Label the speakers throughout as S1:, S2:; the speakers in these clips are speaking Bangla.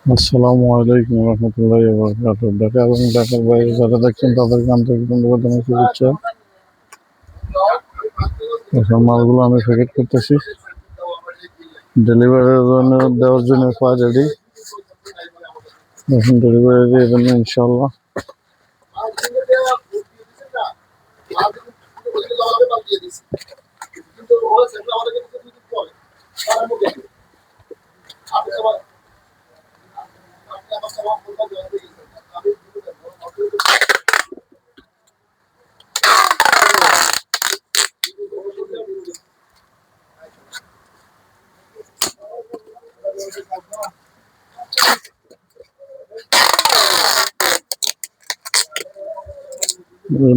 S1: আসসালামু আলাইকুম রহমতুল্লাহি ওয়া বারাকাতুহু। ঢাকা এবং ঢাকার বাইরে যারা দেখছেন তাদেরকে আন্তরিক ধন্যবাদ জানাই, শুভেচ্ছা। এখন মালগুলো আমি প্যাকেট করতেছি, ডেলিভারির জন্য দেওয়ার জন্য পাওয়া রেডি। এখন ডেলিভারি দিয়ে দেবেন ইনশাল্লাহ।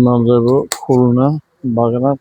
S1: মাল যাব খুলনা, বাগেরহাট।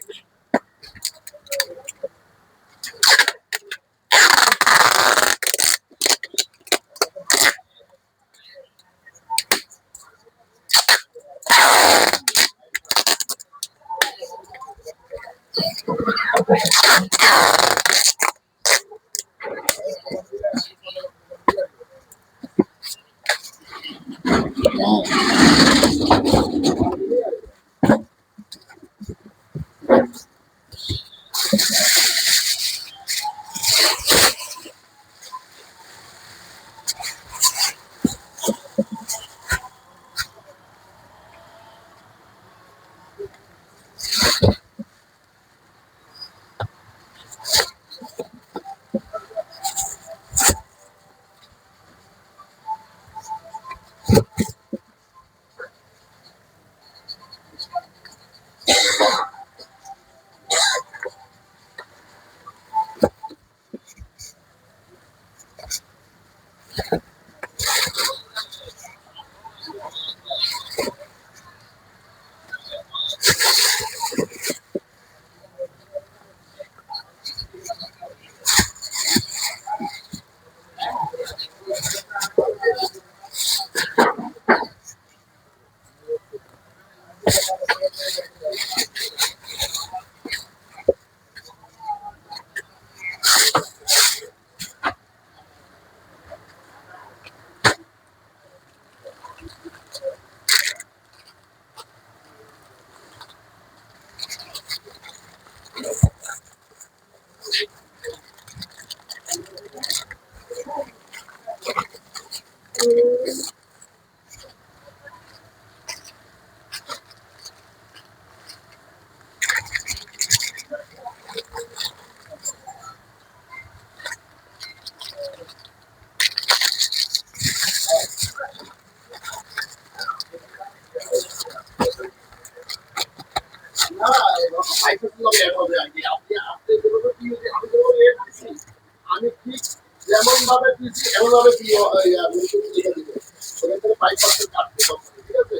S1: আমি ঠিক যেমন ভাবে দিচ্ছি এমন ভাবে দিয়ে ওখান থেকে 5% কাটতে হবে, ঠিক আছে?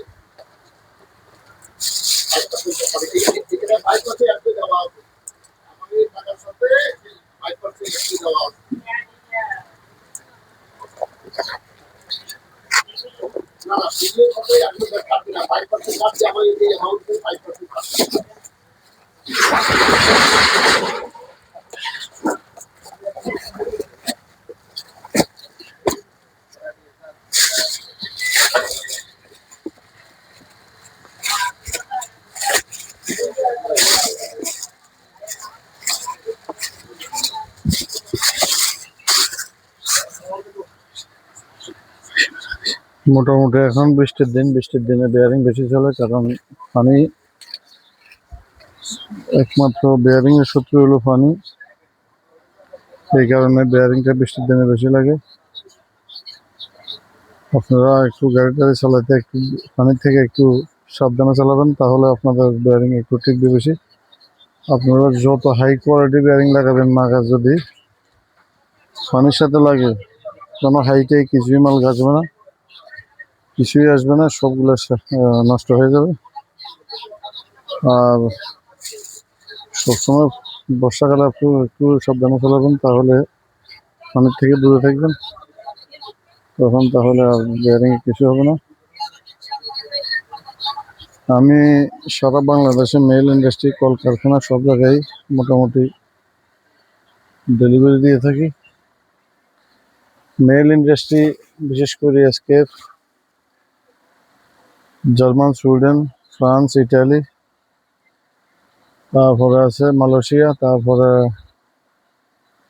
S1: 5% একটা দেওয়া হবে, আমাদের টাকার সাথে 5% একটা দেওয়া হবে। না না, বিলের সাথে একটা কাটবে না, 5% কাটছে আমার এই অ্যামাউন্ট 5% কাটবে। মোটামুটি এখন বৃষ্টির দিনে বেয়ারিং বেশি চলে, কারণ পানি একমাত্র বেয়ারিং এর শত্রু হলো পানি। এই কারণে বেয়ারিংটা বৃষ্টির দিনে বেশি লাগে। আপনারা একটু গাড়ি চালাতে একটু পানির থেকে একটু সাবধানে চালাবেন, তাহলে আপনাদের বেয়ারিং একটু টিকবে বেশি। আপনারা যত হাই কোয়ালিটি বেয়ারিং লাগাবেন, মাগার যদি পানির সাথে লাগে, কোনো হাইটাই কিছুই মাল গাছবে না, কিছুই আসবে না, সবগুলো নষ্ট হয়ে যাবে। আর সবসময় বর্ষাকালে আপনি একটু সাবধানে চালাবেন, তাহলে পানির থেকে দূরে থাকবেন, তাহলে আর বেয়ারিং কিছু হবে না। আমি সারা বাংলাদেশে মেল ইন্ডাস্ট্রি, কলকারখানা সব জায়গায় মোটামুটি ডেলিভারি দিয়ে থাকি। মেল ইন্ডাস্ট্রি বিশেষ করে আজকে জার্মান, সুইডেন, ফ্রান্স, ইটালি, তারপরে আছে মালয়েশিয়া, তারপরে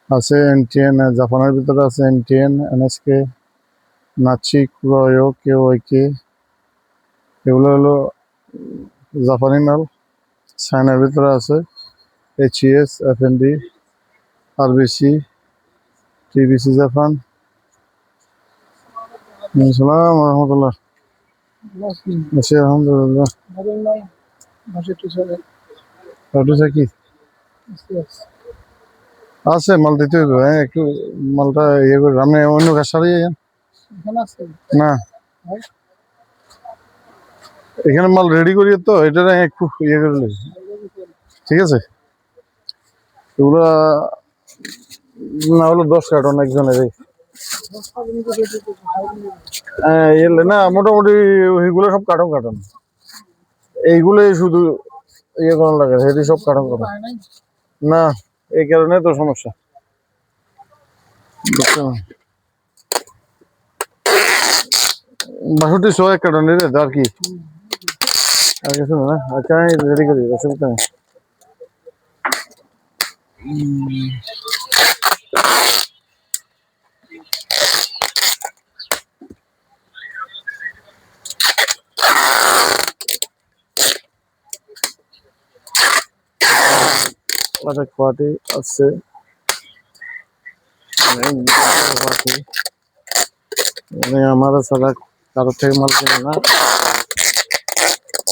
S1: আছে এনটিএন, জাপানের ভিতরে আছে এনটিএন, এনএসকে, নাচি, কুরোয়ো, কেওয়াইকে, এগুলো হলো জাপানি মাল। চায়নার ভিতরে আছে এইচইএস, এফএনডি, আরবিসি, টিবিসি জাপান। সালাম রহমতুল্লাহ। আছি আলহামদুলিল্লাহ। পাঠিয়েছে কি আছে মাল দিতে হইব, হ্যাঁ একটু মালটা ইয়ে করে আপনি অন্য কাজ সারিয়ে যান না, এখানে মাল রেডি করি তো এটা একটু ইয়ে করে নেই। ঠিক আছে, এগুলা না হলো 10 কার্টন একজনের। না মোটামুটি ওইগুলো সব কার্টন কার্টন, এইগুলোই শুধু ইয়ে করার লাগে, সেটি সব কার্টন কার্টন না, এই কারণে তো সমস্যা। বুঝছো 62 এক কার্টন রে, আর কি আর কিছু না। আচ্ছা রেডি করি, অসুবিধা নেই। আচ্ছা কোয়াটি আছে, মানে আমার সারা কারোর থেকে মাল কিনে না,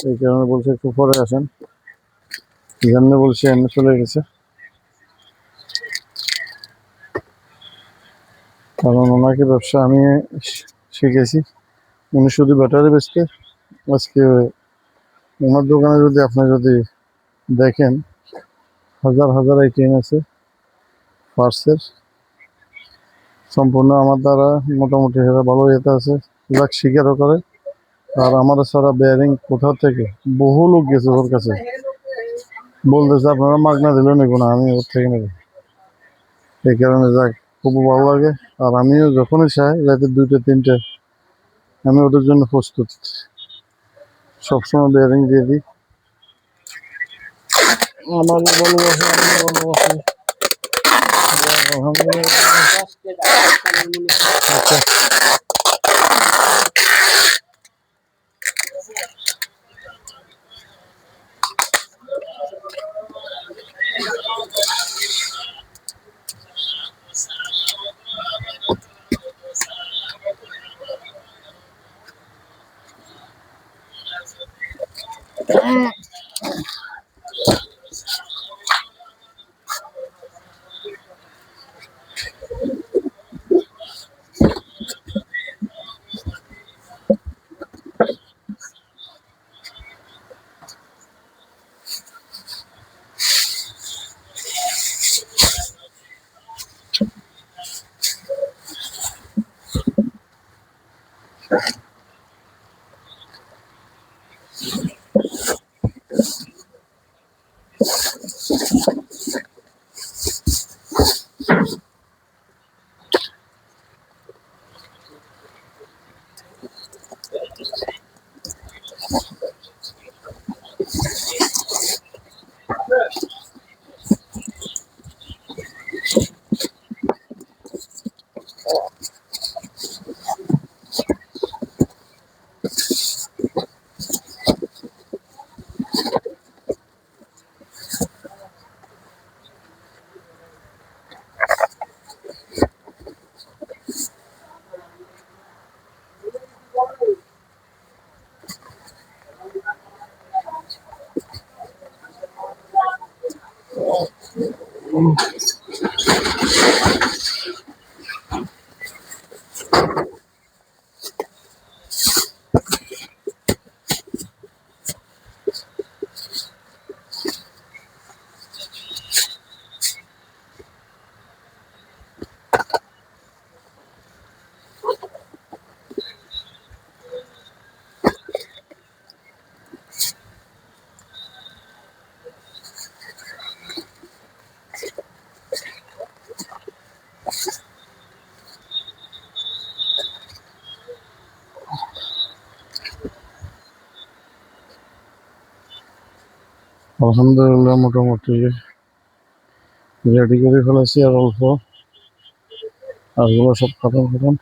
S1: এই কারণে বলছে একটু পরে আসেন। এখানে বলছে এনে চলে গেছে, কারণ ওনাকে ব্যবসা আমি শিখেছি। উনি শুধু ব্যাটারি বেচতে। আজকে ওনার দোকানে যদি আপনি যদি দেখেন হাজার হাজার আইটেম আছে পার্সের, সম্পূর্ণ আমার দ্বারা মোটামুটি হেরা ভালো ইয়েতে আছে, যাক স্বীকারও করে। আর আমার সারা বেয়ারিং কোথাও থেকে বহু লোক গেছে ওর কাছে, বলতেছে আপনারা মাগনা দিলেও নেবো না, আমি ওর থেকে নেবো। এই কারণে যাক খুব ভালো লাগে। আর আমিও যখনই চাই রাতে 2টা 3টে, আমি ওদের জন্য প্রস্তুত, সবসময় বেয়ারিং দিয়ে দিই। আমার ভালোবাসা, আমি ভালোবাসি। আলহামদুলিল্লাহ। আলহামদুলিল্লাহ মোটামুটি রেডি করে ফেলেছি, আর অল্প আরগুলো সব খতম খতম।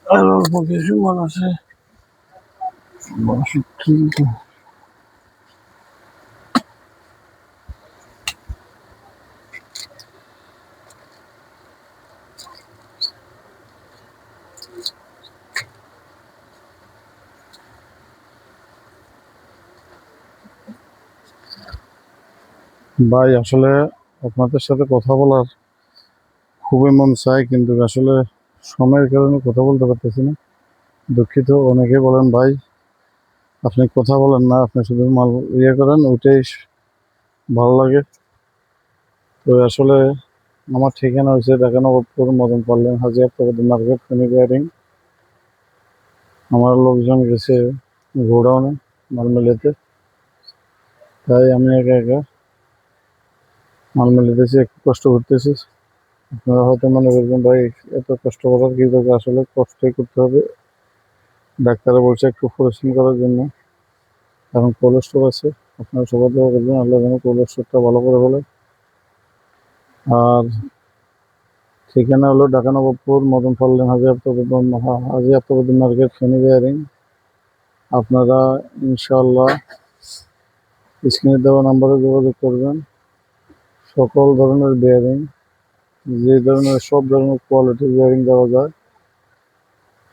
S1: আর অল্প কিছু মাল আছে, ঠিক। ভাই আসলে আপনাদের সাথে কথা বলার খুবই মন চায়, কিন্তু আসলে সময়ের কারণে কথা বলতে পারতেছি না, দুঃখিত। অনেকে বলেন ভাই আপনি কথা বলেন না, আপনি শুধু মাল করেন, ওইটাই ভালো লাগে। তো আসলে আমার ঠিকানা হয়েছে ঢাকা নবাবপুর, মদন পার্লেন, হাজি আফতাবাদী মার্কেট, ফেনী বিয়ারিং। আমার লোকজন গেছে গোডাউনে মাল মিলাতে, তাই আমি একা একা মাল মিলাতেছি, একটু কষ্ট করতেছি। আপনারা হয়তো মনে করবেন ভাই এত কষ্ট করার কি দরকার, আসলে কষ্টই করতে হবে। ডাক্তারে বলছে একটু পরিশ্রম করার জন্য, কারণ কোলেস্ট্রল আছে। আপনারা সবাই দোয়া করবেন আল্লাহ যেন কোলেস্ট্রলটা ভালো করে বলে। আর ঠিকানা হলো ঢাকা নবাবপুর, মদন পার্লেন, হাজি আফতাবাদী মার্কেট, ফেনী বিয়ারিং। আপনারা ইনশাআল্লাহ স্ক্রিনে দেওয়া নাম্বারে যোগাযোগ করবেন। সকল ধরনের বিয়ারিং, যে ধরনের সব ধরনের কোয়ালিটির বিয়ারিং দেওয়া যায়,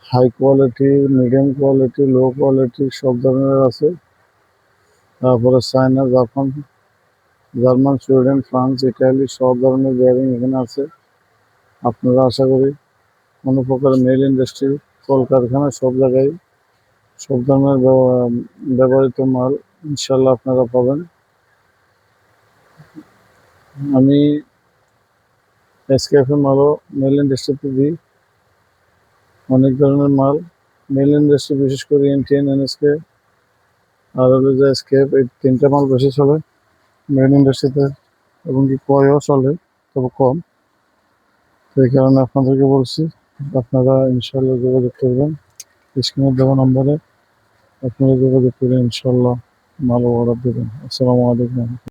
S1: high quality, medium quality, low quality সব ধরনের আছে। তারপরে China, Japan, German, Sweden, France, Italy সব ধরনের বিয়ারিং এখানে আছে। আপনারা আশা করি কোনো প্রকার মেল ইন্ডাস্ট্রি, কলকারখানা সব জায়গায় সব ধরনের ব্যবহৃত মাল ইনশাল্লাহ আপনারা পাবেন। আমি এসকেএফের মালও মেল ইন্ডাস্ট্রিতে দিই, অনেক ধরনের মাল মেল ইন্ডাস্ট্রি, বিশেষ করে এনটিএন, এনএসকে আর হলো যে এসকেএফ, এই তিনটা মাল বেশি চলে মেল ইন্ডাস্ট্রিতে, এবং কি ক্রয়ও চলে, তবে কম। তো এই কারণে আপনাদেরকে বলছি আপনারা ইনশাল্লাহ যোগাযোগ করবেন, স্ক্রিনে দেওয়া নম্বরে আপনারা যোগাযোগ করে ইনশাল্লাহ মাল অর্ডার দেবেন। আসসালামু আলাইকুম।